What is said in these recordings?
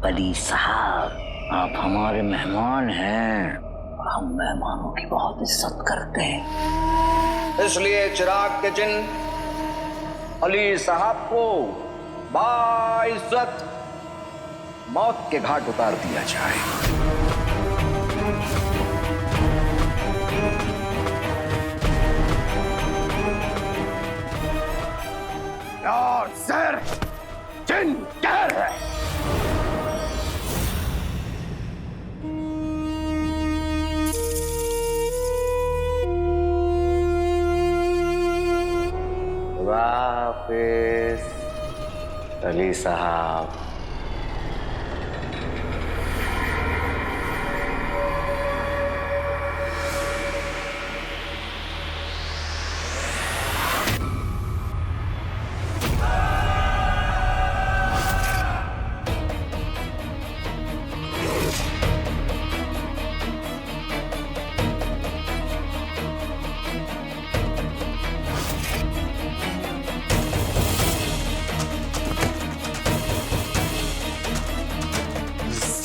अली साहब, आप हमारे मेहमान हैं। हम मेहमानों की बहुत इज्जत करते हैं, इसलिए चिराग के चिन्ह अली साहब को बाइज्जत मौत के घाट उतार दिया जाए। सर चिन्ह कहर है। वापिस अली साहब।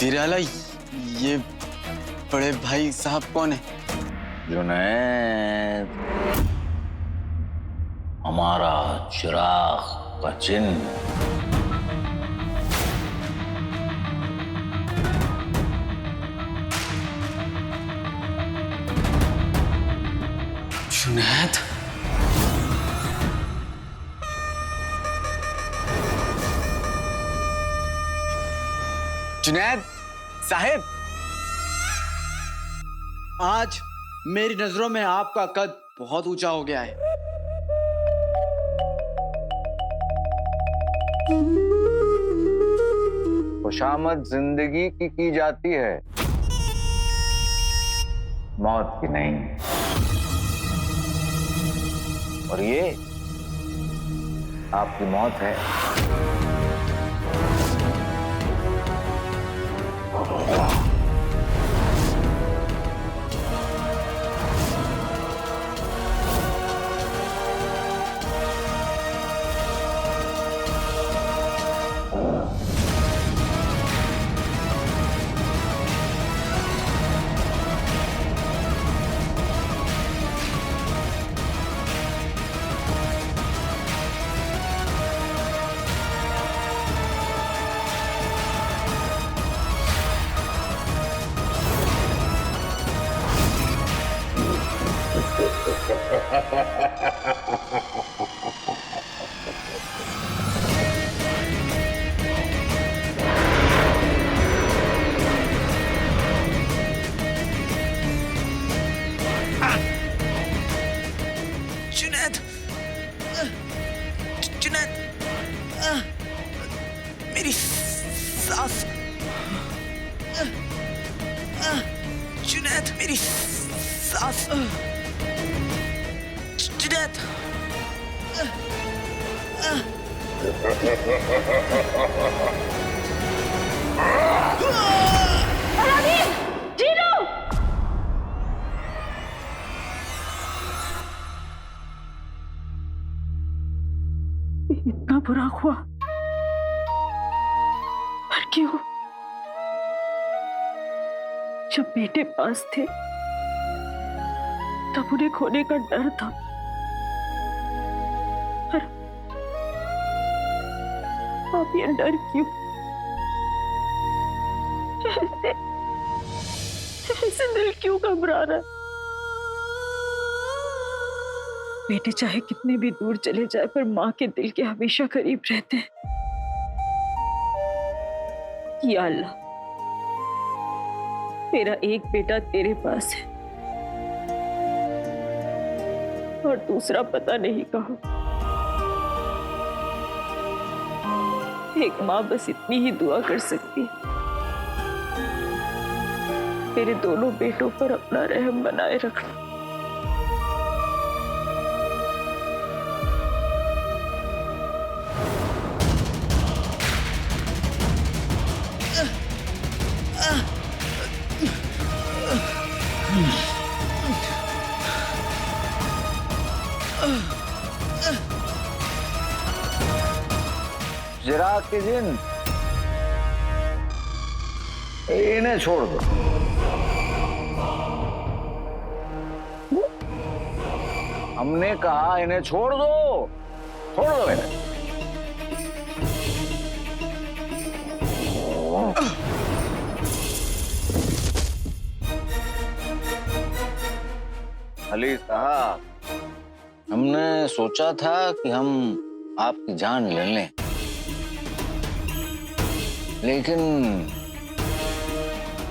वीराला, ये बड़े भाई साहब कौन है? जुनैद, हमारा चिराग का चिन्ह। जुनैद, जुनैद साहिब, आज मेरी नजरों में आपका कद बहुत ऊंचा हो गया है। खुशामद जिंदगी की जाती है, मौत की नहीं। और ये आपकी मौत है। जुनैद, जुनैद, मेरी सांस। जुनैद, मेरी सांस। जुनैद, इतना बुरा हुआ, पर क्यों? जब बेटे पास थे तब उन्हें खोने का डर था, पर अब ये डर क्यों? ऐसे दिल क्यों घबरा रहा है? बेटे चाहे कितने भी दूर चले जाए, पर माँ के दिल के हमेशा करीब रहते हैं। या अल्लाह, मेरा एक बेटा तेरे पास है और दूसरा पता नहीं कहाँ। एक माँ बस इतनी ही दुआ कर सकती है, मेरे दोनों बेटों पर अपना रहम बनाए रखना। चिराग के जिन, इन्हें छोड़ दो। हमने कहा इन्हें छोड़ दो, छोड़ दो इन्हें। अली साहब, हमने सोचा था कि हम आपकी जान ले लें, लेकिन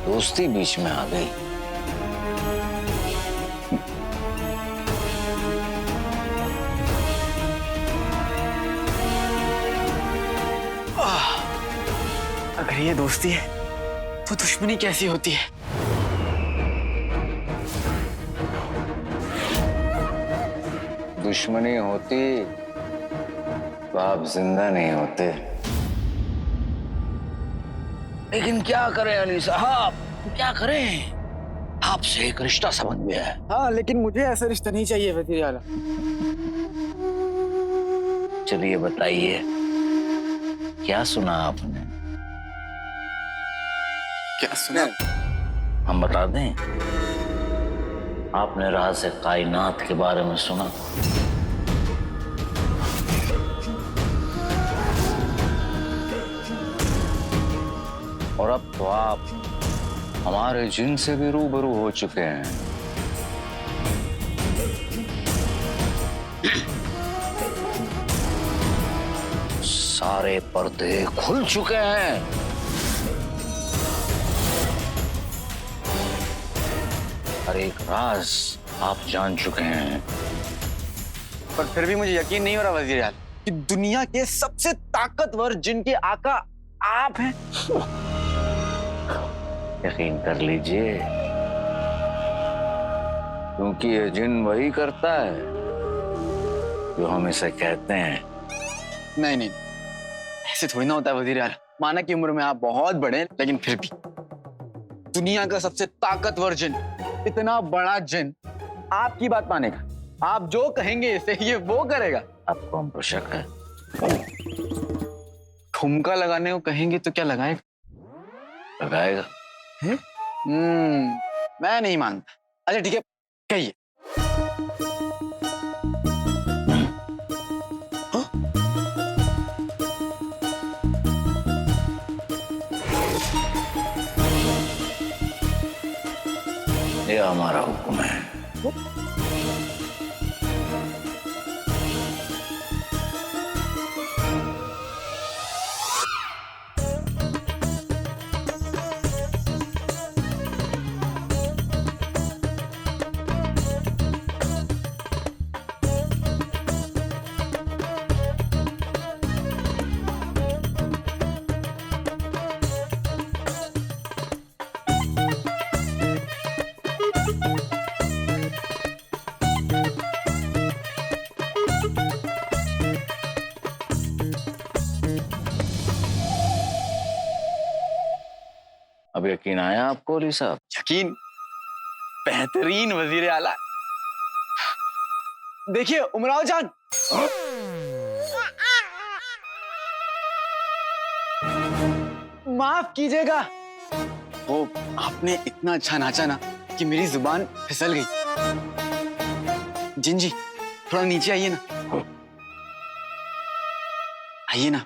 दोस्ती बीच में आ गई। अगर ये दोस्ती है तो दुश्मनी कैसी होती है? दुश्मनी होती तो आप जिंदा नहीं होते। लेकिन क्या करें अली साहब, क्या करें? आपसे एक रिश्ता समझ गया है। हाँ, लेकिन मुझे ऐसा रिश्ता नहीं चाहिए वजीर आला। चलिए बताइए, क्या सुना आपने? क्या सुना? हम बता दें, आपने राज कायनात के बारे में सुना? और अब तो आप हमारे जिन से भी रूबरू हो चुके हैं। सारे पर्दे खुल चुके हैं। हर एक राज आप जान चुके हैं। पर फिर भी मुझे यकीन नहीं हो रहा वजीर आला कि दुनिया के सबसे ताकतवर जिन के आका आप हैं। यकीन कर लीजिए, क्योंकि ये जिन वही करता है जो हम इसे कहते हैं। नहीं नहीं, ऐसे थोड़ी ना होता है वजीर आला। माना कि उम्र में आप बहुत बड़े हैं, लेकिन फिर भी दुनिया का सबसे ताकतवर जिन, इतना बड़ा जिन आपकी बात मानेगा? आप जो कहेंगे इसे ये वो करेगा। आपको हम पर शक है? ठुमका लगाने को कहेंगे तो क्या लगाएगा? लगाएगा। मैं नहीं मानता। अच्छा ठीक है, कहिए। ये हमारा हुक्म है। अब यकीन आया आपको अली साहब? यकीन? बेहतरीन वजीर आला। देखिए उमराव जान, माफ कीजिएगा, वो आपने इतना अच्छा नाचा ना कि मेरी जुबान फिसल गई। जिन जी, थोड़ा नीचे आइए ना, आइए ना।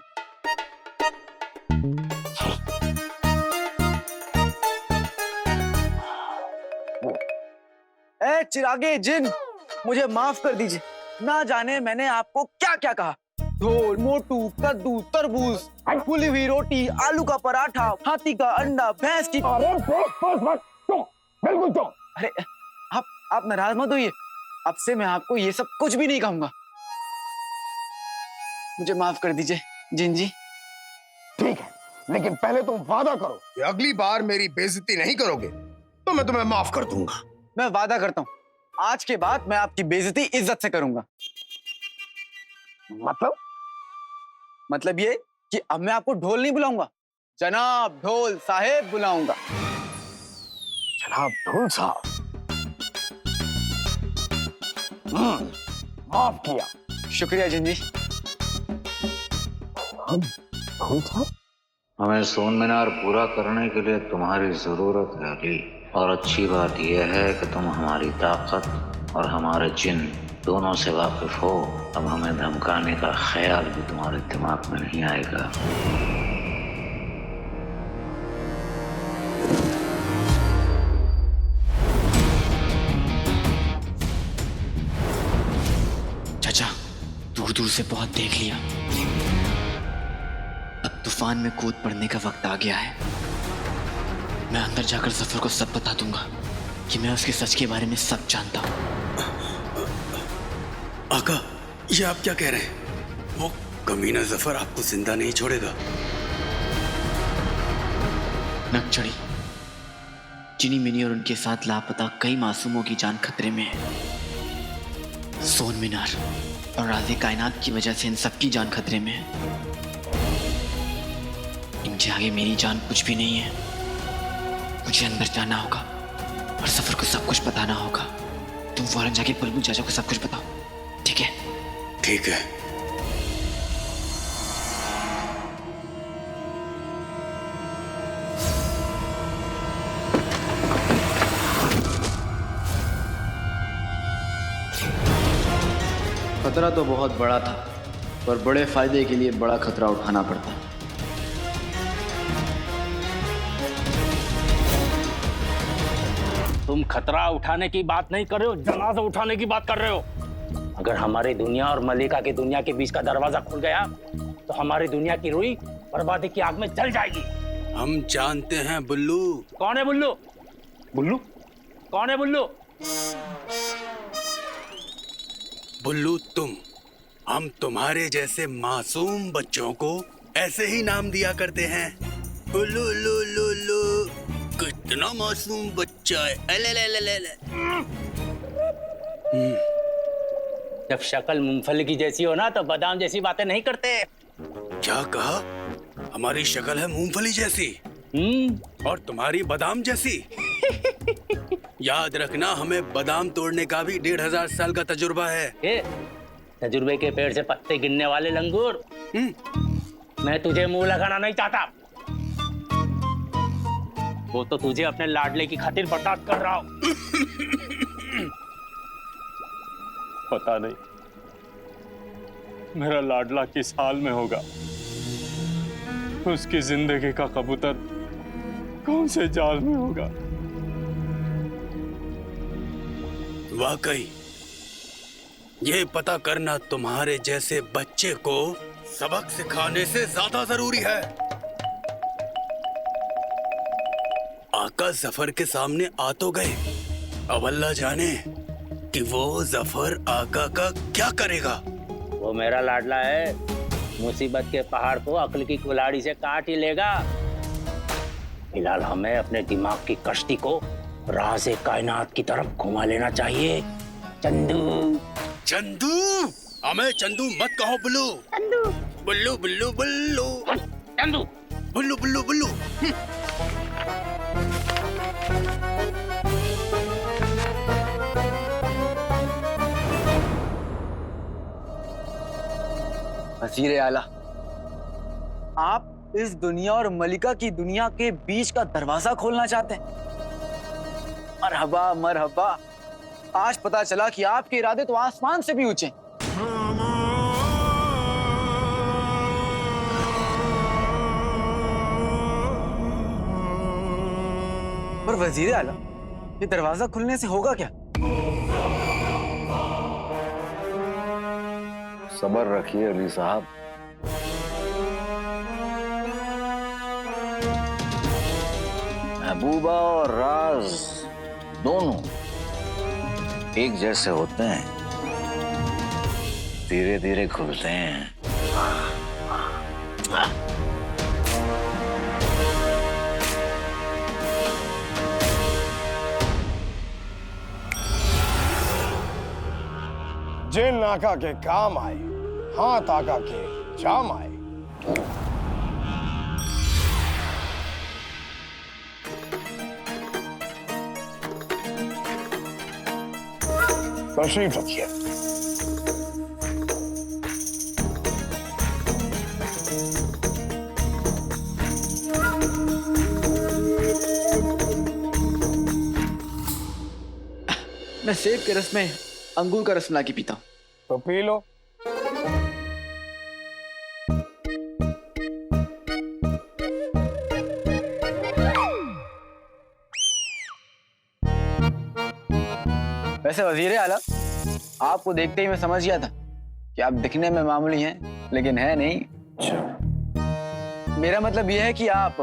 ए चिरागे जिन, मुझे माफ कर दीजिए। ना जाने मैंने आपको क्या क्या कहा। ढोल, मोटू, कद्दू, तरबूज, फूली हुई रोटी, आलू का पराठा, हाथी का अंडा, भैंस की। बिल्कुल तो। अरे आप नाराज मत होइए। अब से मैं आपको ये सब कुछ भी नहीं कहूंगा। मुझे माफ कर दीजिए जिन जी। ठीक है, लेकिन पहले तुम वादा करो कि अगली बार मेरी बेइज्जती नहीं करोगे तो मैं तुम्हें माफ कर दूंगा। मैं वादा करता हूँ, आज के बाद मैं आपकी बेइज्जती इज्जत से करूंगा। मतलब ये कि अब मैं आपको ढोल नहीं बुलाऊंगा, जनाब ढोल साहेब बुलाऊंगा। जनाब ढोल साहब, माफ किया। शुक्रिया जिन जी। ढोल साहब, हमें सोन मीनार पूरा करने के लिए तुम्हारी जरूरत है अली। और अच्छी बात यह है कि तुम हमारी ताकत और हमारे जिन दोनों से वाकिफ हो। अब हमें धमकाने का ख्याल भी तुम्हारे दिमाग में नहीं आएगा। चाचा, दूर दूर से बहुत देख लिया, अब तूफान में कूद पड़ने का वक्त आ गया है। मैं अंदर जाकर जफर को सब बता दूंगा कि मैं उसके सच के बारे में सब जानता हूँ। आका, ये आप क्या कह रहे हैं? वो कमीना जफर आपको जिंदा नहीं छोड़ेगा। नक चढ़ी, चिनी मिनी और उनके साथ लापता कई मासूमों की जान खतरे में है। सोन मीनार और राज़े कायनात की वजह से इन सबकी जान खतरे में है। इनके आगे मेरी जान कुछ भी नहीं है। मुझे अंदर जाना होगा और सफर को सब कुछ बताना होगा। तुम फौरन जाके बुलबुल चाचा को सब कुछ बताओ, ठीक है? ठीक है। खतरा तो बहुत बड़ा था, पर बड़े फायदे के लिए बड़ा खतरा उठाना पड़ता है। तुम खतरा उठाने की बात नहीं कर रहे हो, जनाजा उठाने की बात कर रहे हो। अगर हमारी दुनिया और मलिका की दुनिया के बीच का दरवाजा खुल गया तो हमारी दुनिया की रूही बर्बादी की आग में जल जाएगी। हम जानते हैं बुल्लू। कौन है बुल्लू? बुल्लू कौन है? बुल्लू बुल्लू तुम। हम तुम्हारे जैसे मासूम बच्चों को ऐसे ही नाम दिया करते हैं। बुल्लू लू लू लू, कितना मासूम बच्चा है। अले ले ले ले ले। जब शक्ल मूंगफली की जैसी हो ना तो बादाम जैसी बातें नहीं करते। क्या कहा? हमारी शक्ल है मूंगफली जैसी और तुम्हारी बादाम जैसी। याद रखना, हमें बादाम तोड़ने का भी 1500 साल का तजुर्बा है। तजुर्बे के पेड़ से पत्ते गिनने वाले लंगूर, मैं तुझे मुंह लगाना नहीं चाहता। वो तो तुझे अपने लाडले की खातिर बर्दाश्त कर रहा हूं। पता नहीं मेरा लाडला किस हाल में होगा। उसकी जिंदगी का कबूतर कौन से जाल में होगा। वाकई ये पता करना तुम्हारे जैसे बच्चे को सबक सिखाने से ज्यादा जरूरी है। आका जफर के सामने आ तो गए, अब अल्लाह जाने कि वो जफर आका का क्या करेगा। वो मेरा लाडला है, मुसीबत के पहाड़ को अक्ल की कुल्हाड़ी से काट ही लेगा। फिलहाल हमें अपने दिमाग की कश्ती को राज़े कायनात की तरफ घुमा लेना चाहिए। चंदू चंदू, हमें चंदू मत कहो बुल्लू। चंदू बुल्लू बुल्लू बुल्लू चंदू बुल्लू बुल्लू बुल्लू। वज़ीर आला, आप इस दुनिया और मलिका की दुनिया के बीच का दरवाजा खोलना चाहते हैं? मरहबा मरहबा, आज पता चला कि आपके इरादे तो आसमान से भी ऊंचे हैं। पर वज़ीर आला, ये दरवाजा खुलने से होगा क्या? सब्र रखिए अली साहब। महबूबा और राज दोनों एक जैसे होते हैं, धीरे धीरे खुलते हैं। जिन आका के काम आए, हाथ आका के जाम आए। तशरीफ रखिए। मैं सेब के रस में अंगूर का रस मिला के पीता हूँ। तो पी लो। वैसे वजीर आला, आपको देखते ही मैं समझ गया था कि आप दिखने में मामूली हैं, लेकिन है नहीं। मेरा मतलब यह है कि आप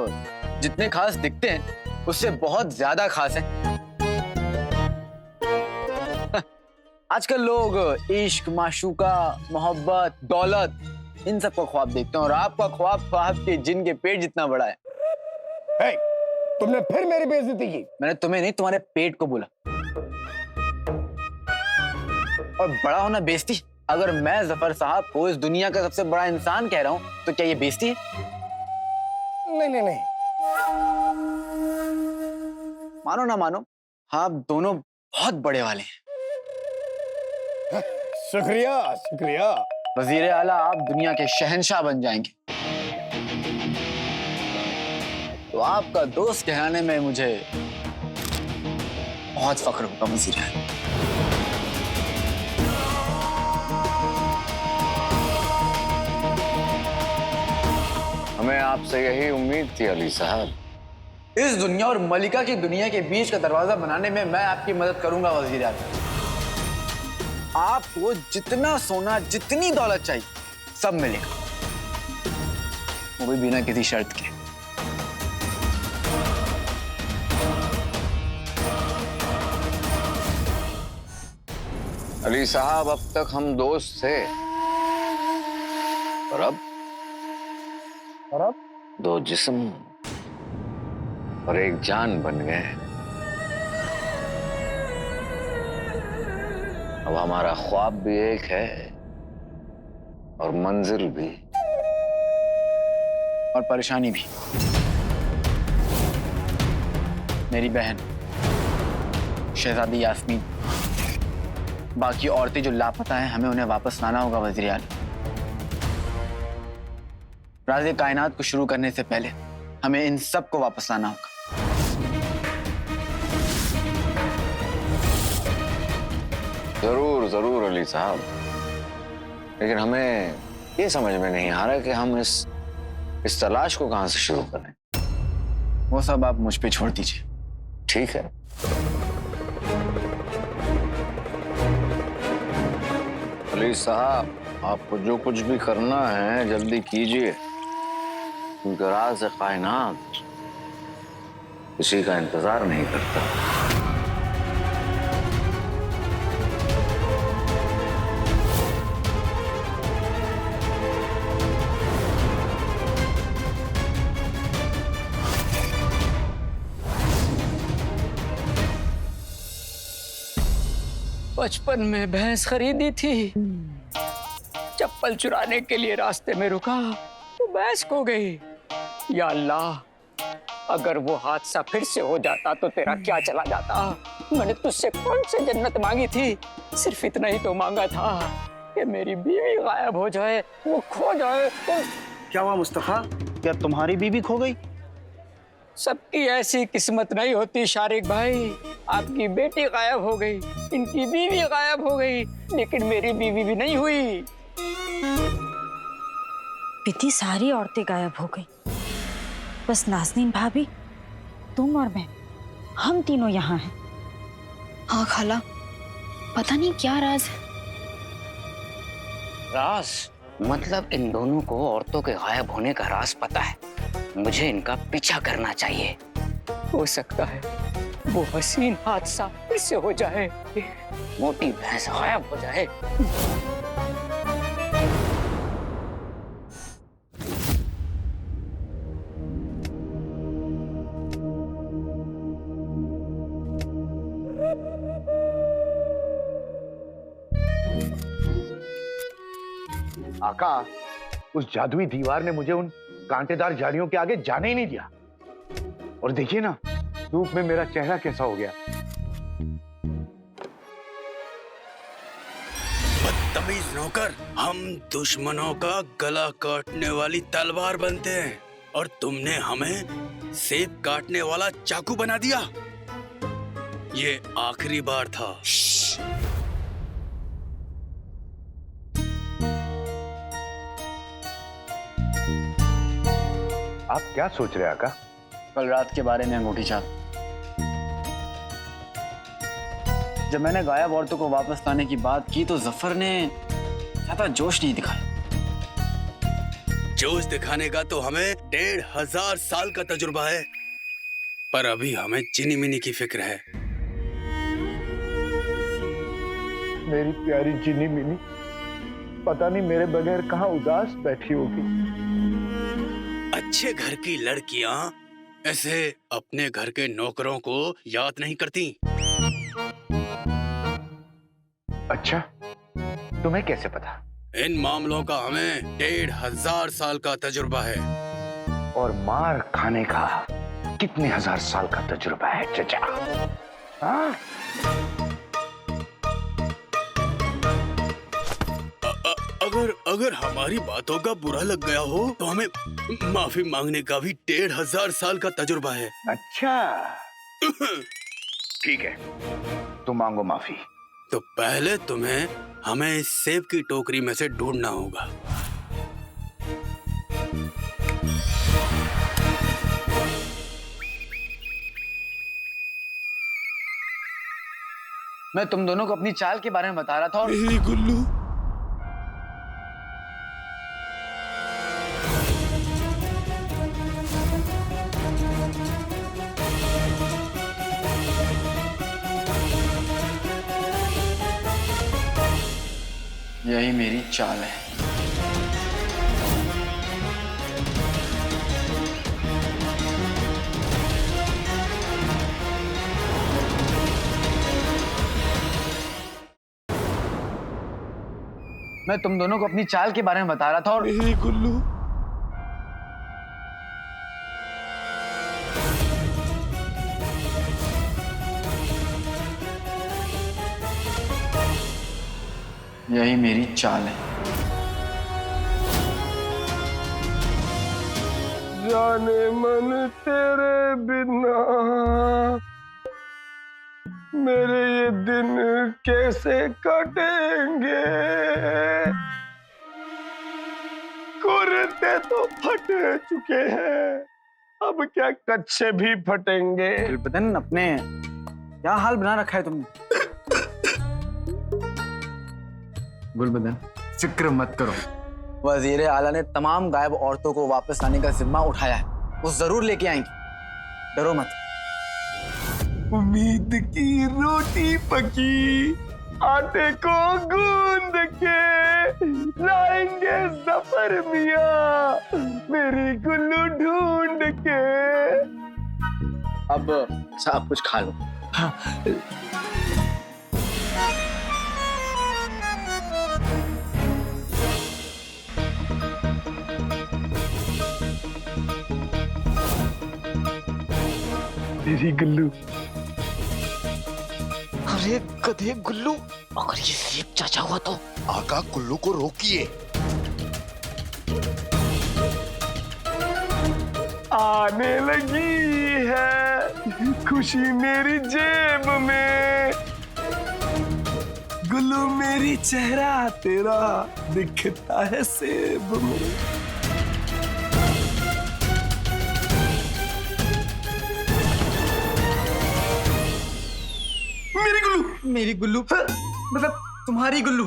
जितने खास दिखते हैं उससे बहुत ज्यादा खास हैं। आजकल लोग इश्क, माशूका, मोहब्बत, दौलत इन सब का ख्वाब देखते हैं और आपका ख्वाब आपके जिन के पेट जितना बड़ा है। हे, तुमने फिर मेरी बेइज्जती की। मैंने तुम्हें नहीं, तुम्हारे पेट को बोला। और बड़ा होना बेइज्जती? अगर मैं जफर साहब को इस दुनिया का सबसे बड़ा इंसान कह रहा हूं तो क्या ये बेइज्जती है? नहीं नहीं नहीं, मानो ना मानो, आप दोनों बहुत बड़े वाले हैं। शुक्रिया शुक्रिया। वजीर आला, आप दुनिया के शहंशाह बन जाएंगे। तो आपका दोस्त कहलाने में मुझे बहुत फख्र होगा वजीर आला। हमें आपसे यही उम्मीद थी अली साहब। इस दुनिया और मलिका की दुनिया के बीच का दरवाजा बनाने में मैं आपकी मदद करूंगा वजीर आला। आपको जितना सोना, जितनी दौलत चाहिए सब मिलेगा, वो भी बिना किसी शर्त के। अली साहब, अब तक हम दोस्त थे और अब दो जिस्म और एक जान बन गए। अब हमारा ख्वाब भी एक है और मंजिल भी, और परेशानी भी। मेरी बहन शहजादी यास्मीन, बाकी औरतें जो लापता हैं, हमें उन्हें वापस लाना होगा वज़ीर आला। राज़े कायनात को शुरू करने से पहले हमें इन सब को वापस लाना होगा। जरूर जरूर अली साहब, लेकिन हमें ये समझ में नहीं आ रहा कि हम इस तलाश को कहां से शुरू करें। वो सब आप मुझ पे छोड़ दीजिए। ठीक है। अली साहब, आपको जो कुछ भी करना है जल्दी कीजिए, क्योंकि राज़ कायनात किसी का इंतजार नहीं करता। बचपन में भैंस खरीदी थी, चप्पल चुराने के लिए रास्ते में रुका तो भैंस खो गई। या अल्लाह, अगर वो हादसा फिर से हो जाता तो तेरा क्या चला जाता। मैंने तुझसे कौन सी जन्नत मांगी थी, सिर्फ इतना ही तो मांगा था कि मेरी बीवी गायब हो जाए, वो खो जाए तो। क्या हुआ मुस्तफा, क्या तुम्हारी बीवी खो गई? सबकी ऐसी किस्मत नहीं होती शारिक भाई। आपकी बेटी गायब हो गई, इनकी बीवी गायब हो गई, लेकिन मेरी बीवी भी नहीं हुई। इतनी सारी औरतें गायब हो गई, बस नाज़नीन भाभी, तुम और मैं, हम तीनों यहाँ हैं। हाँ खाला, पता नहीं क्या राज है। राज मतलब इन दोनों को औरतों के गायब होने का राज पता है। मुझे इनका पीछा करना चाहिए। हो सकता है वो हसीन हादसा फिर से हो जाए, मोटी भैंस गायब हो जाए। आका, उस जादुई दीवार ने मुझे उन कांटेदार झाड़ियों के आगे जाने ही नहीं दिया। और देखिए ना, धूप में मेरा चेहरा कैसा हो गया। बदतमीज नौकर, हम दुश्मनों का गला काटने वाली तलवार बनते हैं और तुमने हमें सेब काटने वाला चाकू बना दिया। ये आखिरी बार था। आप क्या सोच रहे हैं आका? कल रात के बारे में अंगूठी छाप। जब मैंने गायब औरतों को वापस लाने की बात की तो जफर ने ज्यादा जोश नहीं दिखाया। जोश दिखाने का तो हमें 1500 साल का तजुर्बा है, पर अभी हमें चिनी मिनी की फिक्र है। मेरी प्यारी जिनी मिनी पता नहीं मेरे बगैर कहाँ उदास बैठी होगी। अच्छे घर की लड़कियां ऐसे अपने घर के नौकरों को याद नहीं करती। अच्छा, तुम्हें कैसे पता? इन मामलों का हमें 1500 साल का तजुर्बा है। और मार खाने का कितने हजार साल का तजुर्बा है चचा? हाँ? अगर हमारी बातों का बुरा लग गया हो तो हमें माफी मांगने का भी 1500 साल का तजुर्बा है। अच्छा ठीक है, तुम मांगो माफी। तो पहले तुम्हें हमें इस सेब की टोकरी में से ढूंढना होगा। मैं तुम दोनों को अपनी चाल के बारे में बता रहा था और मेरी गुल्लू, यही मेरी चाल है। मैं तुम दोनों को अपनी चाल के बारे में बता रहा था और मेरी गुल्लू, यही मेरी चाल है। जाने मन तेरे बिना मेरे ये दिन कैसे कटेंगे। कुर्ते तो फट चुके हैं, अब क्या कच्छे भी फटेंगे। गुलबदन, अपने क्या हाल बना रखा है तुमने? गुलबदन, फिक्र मत करो। वजीर आला ने तमाम गायब औरतों को वापस लाने का जिम्मा उठाया है। वो जरूर लेके आएंगे, डरो मत। उम्मीद की रोटी पकी, आटे को गूंद के लाएंगे जफर मियां मेरी गुल्लू ढूंढ के। अब सब कुछ खा लो। मेरी गुल्लू। अरे गधे गुल्लू, अगर ये सेब चाचा हुआ तो? आका, गुल्लू को रोकिए। आने लगी है खुशी मेरी जेब में, गुल्लू मेरी चेहरा तेरा दिखता है सेब में। मेरी गुल्लू मतलब तुम्हारी गुल्लू?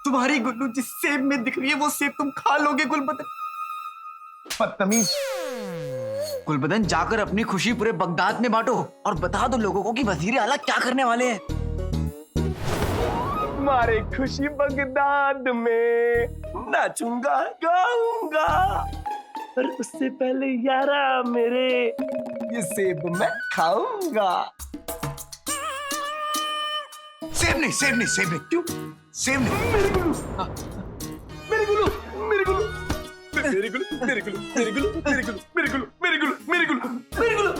तुम्हारी गुल्लू जिस सेब में दिख रही है वो सेब तुम खा लोगे गुलबदन? बदतमीज। गुलबदन, जाकर अपनी खुशी पूरे बगदाद में बांटो और बता दो लोगों को कि वजीर आला क्या करने वाले हैं। मारे खुशी बगदाद में नाचूंगा गाऊंगा, पर उससे पहले यारा मेरे ये सेब मैं खाऊंगा। सेब नहीं, सेब नहीं, सेब नहीं। क्यों सेब नहीं? मेरी गुल्लू, मेरी गुल्लू, मेरी गुल्लू, मेरी गुल्लू, मेरी गुल्लू, मेरी गुल्लू, मेरी गुल्लू, मेरी गुल्लू, मेरी गुल्लू, मेरी गुल्लू, मेरी गुल्लू।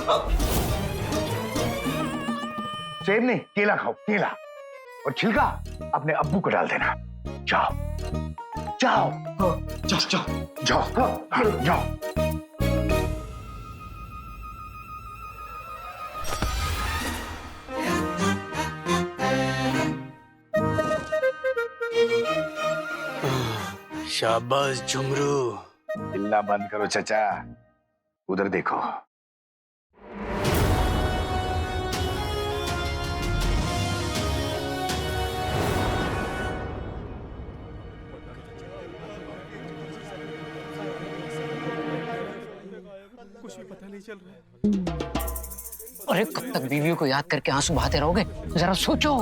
सेब नहीं, केला खाओ, केला। और छिलका अपने अब्बू को डाल देना। जाओ जाओ जाओ जाओ जाओ जाओ। शाबाश झुमरू। चिल्ला बंद करो चचा, उधर देखो। कुछ भी पता नहीं चल रहा है। अरे कब तक बीवियों को याद करके आंसू बहाते रहोगे? जरा सोचो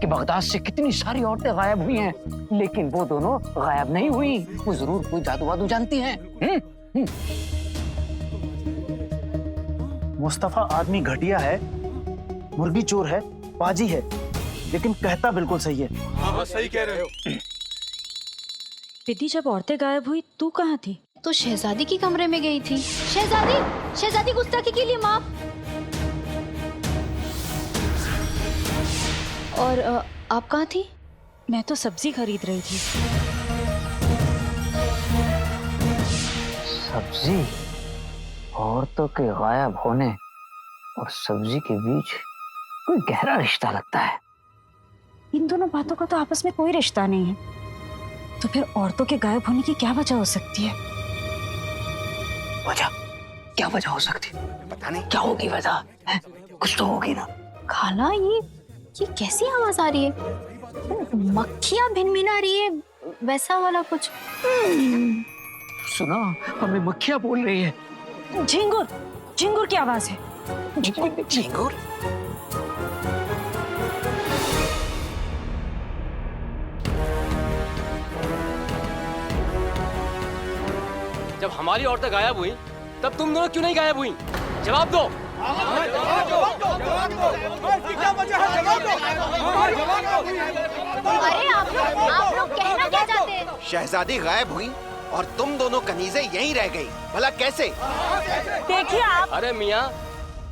कि बगदाद से कितनी सारी औरतें गायब हुई हैं, लेकिन वो दोनों गायब नहीं हुई। वो जरूर कोई जादू वादू जानती हैं। मुस्तफा आदमी घटिया है, मुर्गी चोर है, बाजी है, लेकिन कहता बिल्कुल सही है। हाँ सही कह रहे हो। विधि, जब औरतें गायब हुई तू कहाँ थी? तो शहजादी के कमरे में गई थी। शहजादी गुस्ताखी के लिए माफ। और आप कहाँ थी? मैं तो सब्जी खरीद रही थी। सब्जी? औरतों के गायब होने और सब्जी के बीच कोई गहरा रिश्ता लगता है। इन दोनों बातों का तो आपस में कोई रिश्ता नहीं है, तो फिर औरतों के गायब होने की क्या वजह हो सकती है? वजह? क्या वजह हो सकती है? पता नहीं क्या होगी वजह, कुछ तो होगी ना। खाला, ये कैसी आवाज आ रही है? मक्खियां भिनभिना रही है, वैसा वाला कुछ। सुना, हमें मक्खियां बोल रही है। झिंगुर, झिंगुर की आवाज है। झिंगुर? जब हमारी औरतें गायब हुई, तब तुम दोनों क्यों नहीं गायब हुई? जवाब दो। अरे आप लोग कहना क्या चाहते हैं? शहजादी गायब हुई और तुम दोनों कनीजें यहीं रह गई। भला कैसे? देखिए आप। अरे मियाँ,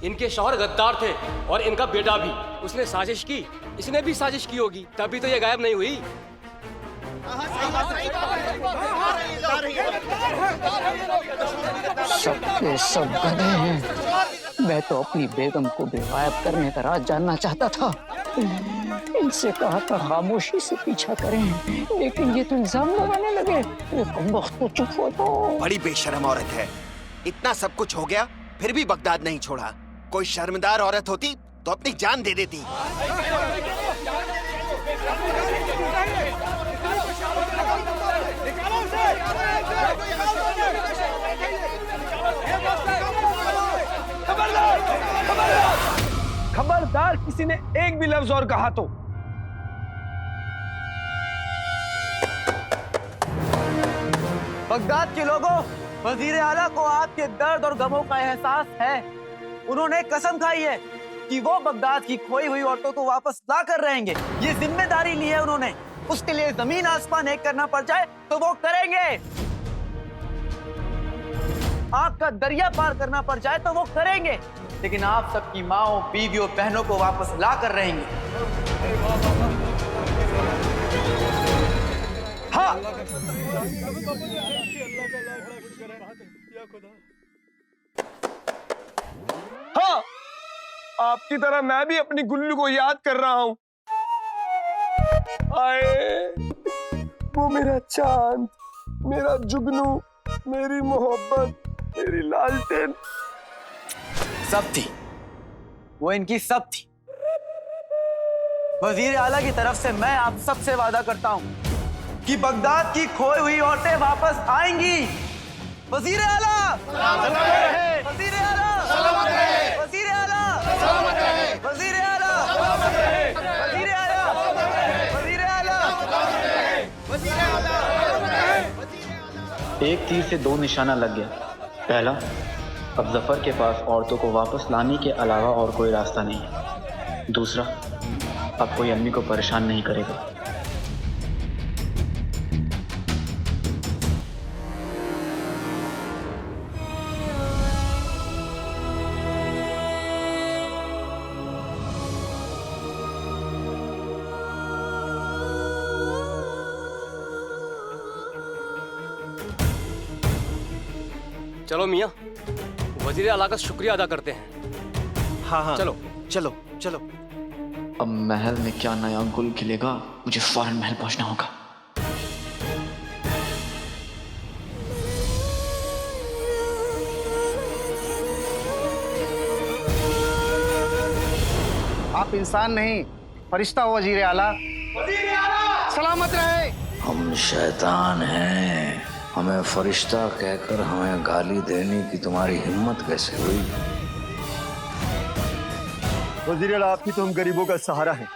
इनके शौहर गद्दार थे और इनका बेटा भी। उसने साजिश की, इसने भी साजिश की होगी, तभी तो ये गायब नहीं हुई। सबके सब गधे हैं। मैं तो अपनी बेगम को भी गायब करने का राज जानना चाहता था। इनसे कहा था खामोशी से पीछा करें, लेकिन ये तो इल्जाम लगाने लगे। ये कमबख्त तो चुप हो तो। बड़ी बेशर्म औरत है। इतना सब कुछ हो गया, फिर भी बगदाद नहीं छोड़ा। कोई शर्मदार औरत होती तो अपनी जान दे देती। खबरदार किसी ने एक भी लफ्ज और कहा तो। बगदाद के लोगों, वजीर आला को आपके दर्द और गमों का एहसास है। उन्होंने कसम खाई है कि वो बगदाद की खोई हुई औरतों को वापस ला कर रहेंगे। ये जिम्मेदारी ली है उन्होंने। उसके लिए जमीन आसमान एक करना पड़ जाए तो वो करेंगे। आग का दरिया पार करना पड़ जाए तो वो करेंगे, लेकिन आप सबकी माओ, बीवियों, बहनों को वापस ला कर रहेंगे। हाँ। हाँ, आपकी तरह मैं भी अपनी गुल्लू को याद कर रहा हूँ। आए, वो मेरा चांद, मेरा जुगनू, मेरी मोहब्बत, मेरी लालटेन। सब थी, वो इनकी सब थी। वजीर आला की तरफ से मैं आप सबसे वादा करता हूं कि बगदाद की खोई हुई औरतें वापस आएंगी। वजीर आला, वजीर आला, वजीर आला, वजीर आला, वजीर आला, वजीर आला, वजीर आला। एक तीर से दो निशाना लग गया। पहला, अब जफर के पास औरतों को वापस लाने के अलावा और कोई रास्ता नहीं है। दूसरा, अब कोई अम्मी को परेशान नहीं करेगा। चलो मियाँ, वजीर आला का शुक्रिया अदा करते हैं। हाँ हाँ, चलो चलो चलो। अब महल में क्या नया गुल खिलेगा, मुझे फौरन महल पहुंचना होगा। आप इंसान नहीं, फरिश्ता हो वजीर आला। सलामत रहे। हम शैतान हैं, हमें फरिश्ता कहकर हमें गाली देने की तुम्हारी हिम्मत कैसे हुई? वजीर आला, आपकी तो हम गरीबों का सहारा है।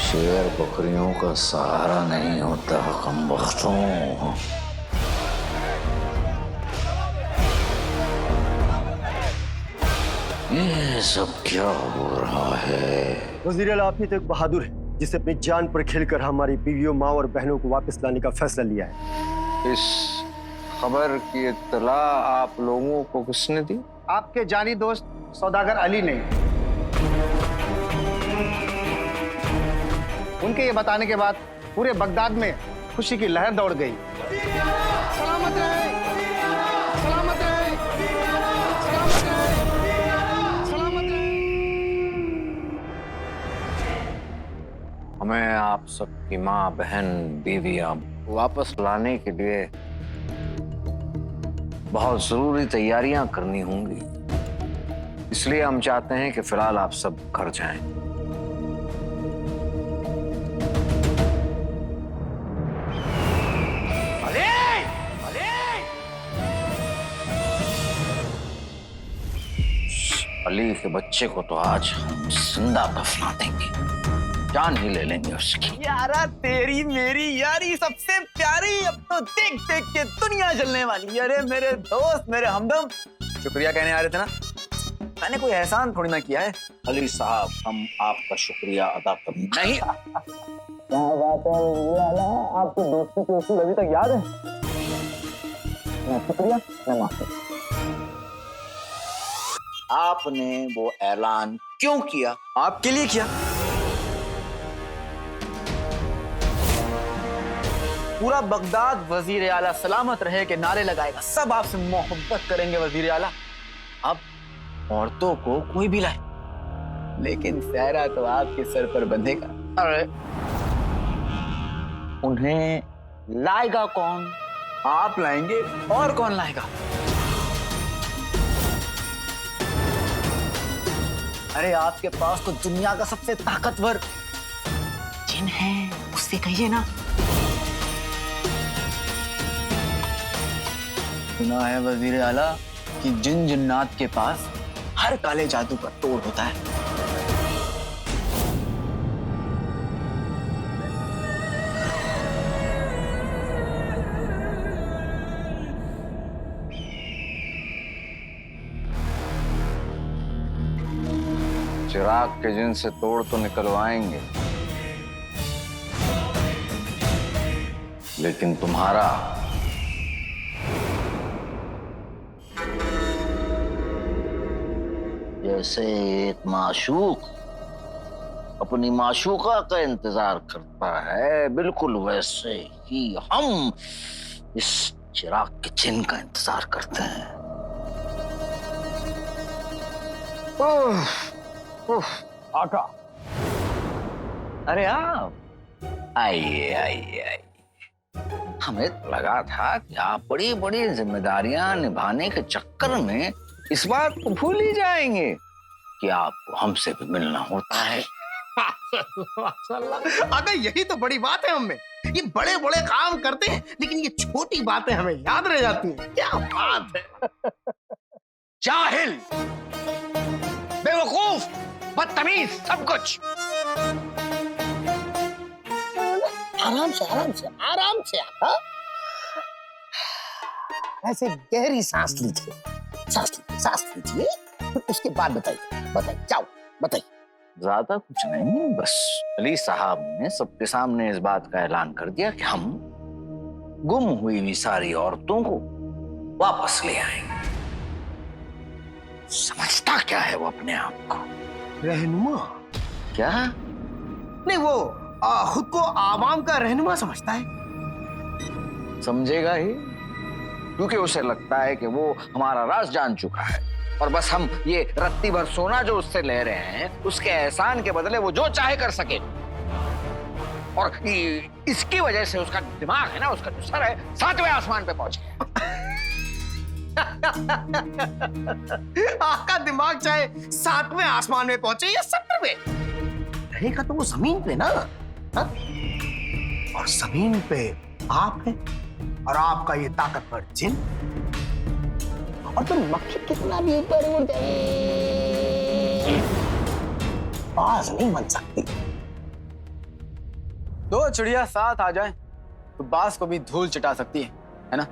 शेर बकरियों का सहारा नहीं होता कमबख्तों। ये सब क्या हो रहा है? वजीर आला, आप ही तो एक बहादुर है जिसने अपनी जान पर खेलकर हमारी बीवियों, माँ और बहनों को वापस लाने का फैसला लिया है। इस खबर की इत्तला आप लोगों को किसने दी? आपके जानी दोस्त सौदागर अली ने। उनके ये बताने के बाद पूरे बगदाद में खुशी की लहर दौड़ गई। सलामत रहे, सलामत रहे, सलामत रहे, सलामत रहे। हमें आप सबकी माँ, बहन, बीवियां वापस लाने के लिए बहुत जरूरी तैयारियां करनी होंगी। इसलिए हम चाहते हैं कि फिलहाल आप सब घर जाएं। अली के बच्चे को तो आज हम जिंदा दफना देंगे, जान ही ले लेंगे उसकी। यारा तेरी मेरी यारी सबसे प्यारी, अब तो देख देख के दुनिया जलने वाली। अरे मेरे दोस्त, मेरे हमदम, शुक्रिया कहने आ रहे थे ना, मैंने कोई एहसान थोड़ी ना किया है। अली साहब, हम आपका शुक्रिया अदा कर नहीं। क्या बात है, आपकी दोस्ती के उसूल अभी तक याद है? शुक्रिया, मैं माफी। आपने वो ऐलान क्यों किया? आपके लिए किया। पूरा बगदाद वजीर आला सलामत रहे के नारे लगाएगा, सब आपसे मोहब्बत करेंगे वजीर आला। अब औरतों को कोई भी लाए, लेकिन सहरा तो आपके सर पर बंधेगा। अरे उन्हें लाएगा कौन? आप लाएंगे, और कौन लाएगा? अरे आपके पास तो दुनिया का सबसे ताकतवर जिन है, उससे कहिए ना। सुना है वजीर आला कि जिन जिन्नात के पास हर काले जादू का तोड़ होता है। चिराग के जिन से तोड़ तो निकलवाएंगे, लेकिन तुम्हारा जैसे एक माशूक अपनी माशूका का इंतजार करता है, बिल्कुल वैसे ही हम इस चिराग के जिन का इंतजार करते हैं। आका, अरे आप आइए आइए आइए। हमें तो लगा था कि आप बड़ी बड़ी जिम्मेदारियां निभाने के चक्कर में इस बात को भूल ही जाएंगे कि आपको हमसे भी मिलना होता है। आका, यही तो बड़ी बात है हमें। ये बड़े बड़े काम करते हैं, लेकिन ये छोटी बातें हमें याद रह जाती हैं। क्या बात है। जाहिल, बेवकूफ, बदतमीज, सब कुछ। आराम से, आराम से, आराम से। आका, ऐसे गहरी सांस लीजिए, सांस लीजिए, फिर उसके बाद बताइए, जाओ बताइए। ज्यादा कुछ नहीं, बस अली साहब ने सबके सामने इस बात का ऐलान कर दिया कि हम गुम हुई हुई सारी औरतों को वापस ले आएंगे। समझता क्या है वो अपने आप को? रहनुमा? क्या? नहीं, वो खुद को आवाम का रहनुमा समझता है। समझेगा ही, क्योंकि उसे लगता है कि वो हमारा राज जान चुका है और बस हम ये रत्ती भर सोना जो उससे ले रहे हैं, उसके एहसान के बदले वो जो चाहे कर सके। और इसकी वजह से उसका दिमाग है ना, उसका जो सर है, 7वें आसमान पे पहुंच गया। आपका दिमाग चाहे 7वें आसमान में पहुंचे या 70वें, रहेगा तो वो जमीन पे ना। हा? और जमीन पे आप है और आपका ये ताकतवर जिन, और तुम मक्खी कितना भी एक बार उड़ जाए बाज नहीं बन सकती। दो चिड़िया साथ आ जाए तो बाज को भी धूल चटा सकती है ना?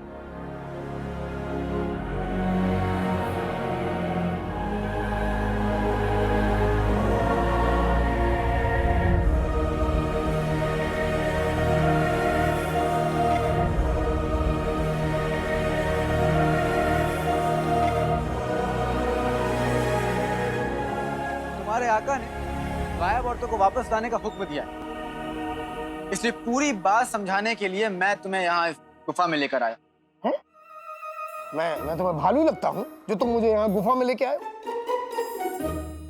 तुम्हारे आका ने गायब औरतों को वापस लाने का हुक्म दिया है, इसलिए पूरी बात समझाने के लिए मैं तुम्हें यहाँ इस गुफा में लेकर आया। है? मैं तुम्हें भालू लगता हूँ जो तुम मुझे यहाँ गुफा में लेके आए?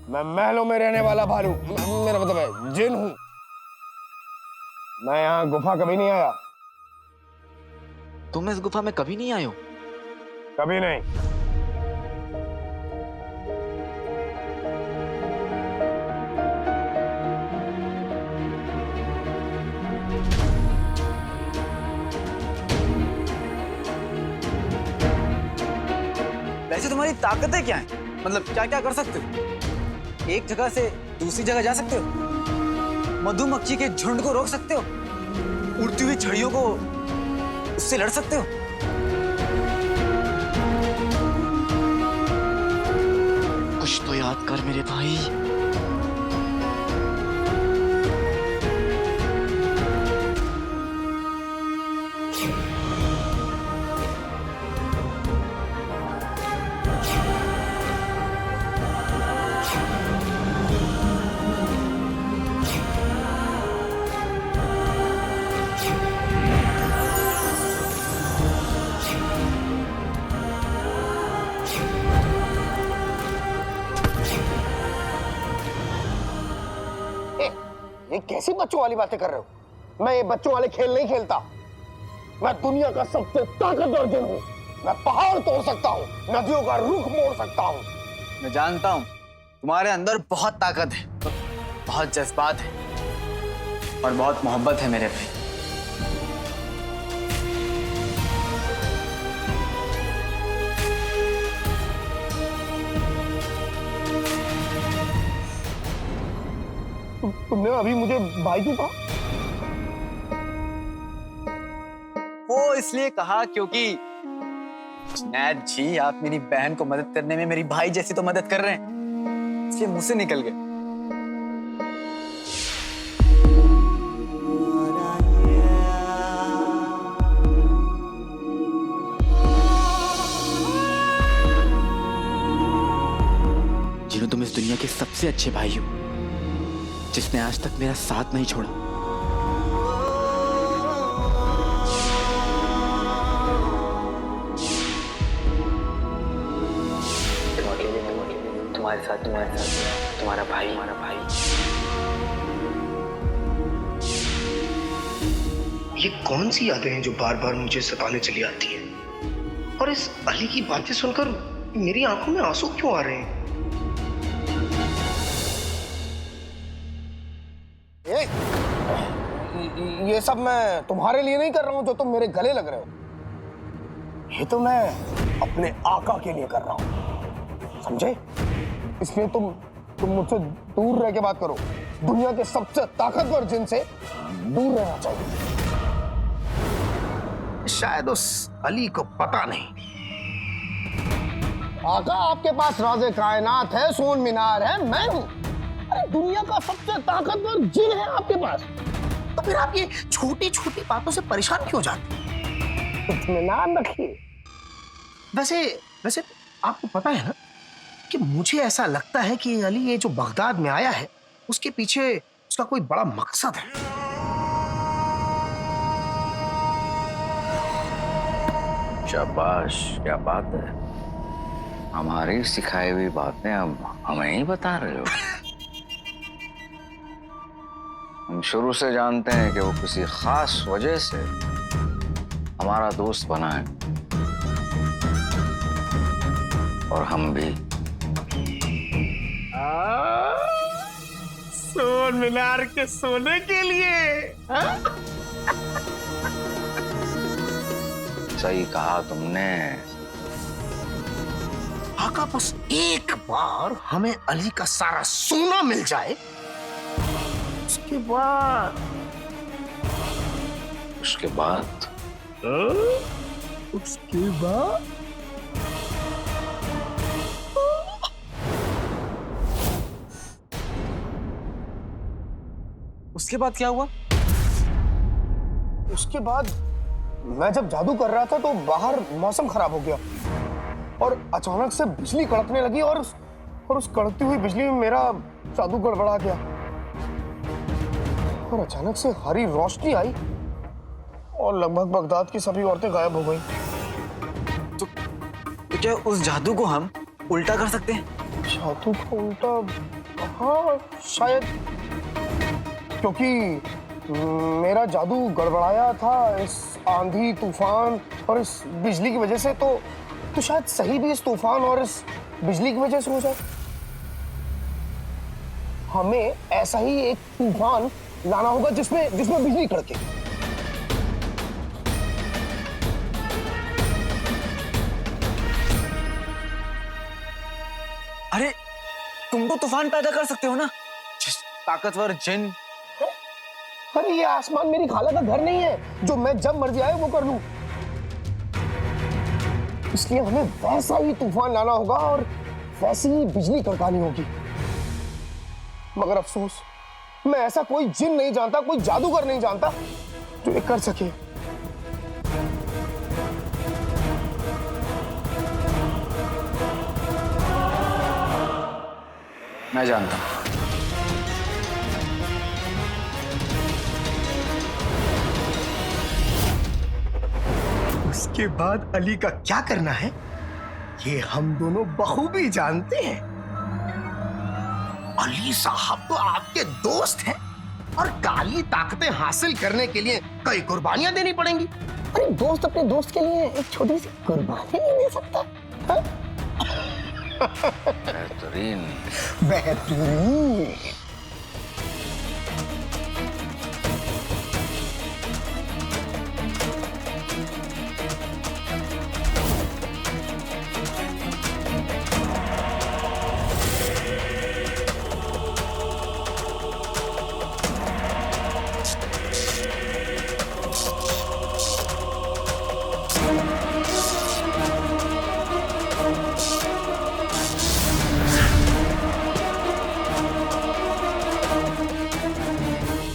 मैं महलों में रहने वाला भालू, मेरा मतलब है जिन हूँ। मैं यहाँ गुफा कभी नहीं आया। तुम इस गुफा में कभी नहीं आए हो? कभी नहीं। वैसे तुम्हारी ताकतें क्या हैं? मतलब क्या क्या कर सकते हो? एक जगह से दूसरी जगह जा सकते हो, मधुमक्खी के झुंड को रोक सकते हो, उड़ती हुई छड़ियों को उससे लड़ सकते हो। कुछ तो याद कर मेरे भाई। ये कैसी बच्चों वाली बातें कर रहे हो? मैं ये बच्चों वाले खेल नहीं खेलता। मैं दुनिया का सबसे ताकतवर जिन हूँ। मैं पहाड़ तोड़ सकता हूँ, नदियों का रुख मोड़ सकता हूँ। मैं जानता हूँ तुम्हारे अंदर बहुत ताकत है, बहुत जज्बात है और बहुत मोहब्बत है मेरे भाई। तुमने अभी मुझे भाई क्यों कहा? वो इसलिए कहा क्योंकि जुनैद जी, आप मेरी बहन को मदद करने में मेरी भाई जैसी तो मदद कर रहे हैं, इसलिए मुंह से निकल गए। जिन्हों तुम इस दुनिया के सबसे अच्छे भाई हो, जिसने आज तक मेरा साथ नहीं छोड़ा। तुम्हारे साथ तुम्हारा भाई। ये कौन सी यादें हैं जो बार बार मुझे सताने चली आती हैं? और इस अली की बातें सुनकर मेरी आंखों में आंसू क्यों आ रहे हैं? ये सब मैं तुम्हारे लिए नहीं कर रहा हूं जो तुम मेरे गले लग रहे हो। ये तो मैं अपने आका के लिए कर रहा हूं, समझे? इसलिए तुम मुझसे दूर रह के बात करो। दुनिया के सबसे ताकतवर जिन से दूर रहना चाहिए। शायद उस अली को पता नहीं। आका, आपके पास राज़े कायनात है, सोन मीनार है, मैं हूं। अरे दुनिया का सबसे ताकतवर जिन है आपके पास, तो फिर आप ये छोटी छोटी बातों से परेशान क्यों जाते? इत्मीनान रखिए। वैसे आपको पता है ना कि मुझे ऐसा लगता है कि अली ये जो बगदाद में आया है, उसके पीछे उसका कोई बड़ा मकसद है। शाबाश, क्या बात है। हमारी सिखाई हुई बातें अब हमें ही बता रहे हो। हम शुरू से जानते हैं कि वो किसी खास वजह से हमारा दोस्त बना है। और हम भी। सोन मीनार के सोने के लिए। सही कहा तुमने। आका बस एक बार हमें अली का सारा सोना मिल जाए, उसके बाद उसके बाद उसके बाद क्या हुआ? उसके बाद मैं जब जादू कर रहा था तो बाहर मौसम खराब हो गया और अचानक से बिजली कड़कने लगी और उस कड़कती हुई बिजली में मेरा जादू गड़बड़ा गया और अचानक से हरी रोशनी आई और लगभग बगदाद की सभी औरतें गायब हो गई। तो क्या उस जादू को हम उल्टा कर सकते हैं? जादू का उल्टा? हाँ शायद, क्योंकि मेरा जादू गड़बड़ाया था इस आंधी तूफान और इस बिजली की वजह से, तो शायद सही भी इस तूफान और इस बिजली की वजह से हो जाए। हमें ऐसा ही एक तूफान लाना होगा जिसमें बिजली कड़के। अरे तुम तो तूफान पैदा कर सकते हो ना, ताकतवर जिन। अरे ये आसमान मेरी खाला का घर नहीं है जो मैं जब मर्जी आए वो कर लूं। इसलिए हमें वैसा ही तूफान लाना होगा और वैसी ही बिजली कड़कानी होगी। मगर अफसोस, मैं ऐसा कोई जिन नहीं जानता, कोई जादूगर नहीं जानता जो ये कर सके। मैं जानता हूं। उसके बाद अली का क्या करना है ये हम दोनों बखूबी जानते हैं। अली साहब तो आपके दोस्त हैं और काली ताकतें हासिल करने के लिए कई कुर्बानियां देनी पड़ेंगी। अरे दोस्त अपने दोस्त के लिए एक छोटी सी कुर्बानी नहीं दे सकता? बेहतरीन। बेहतरीन।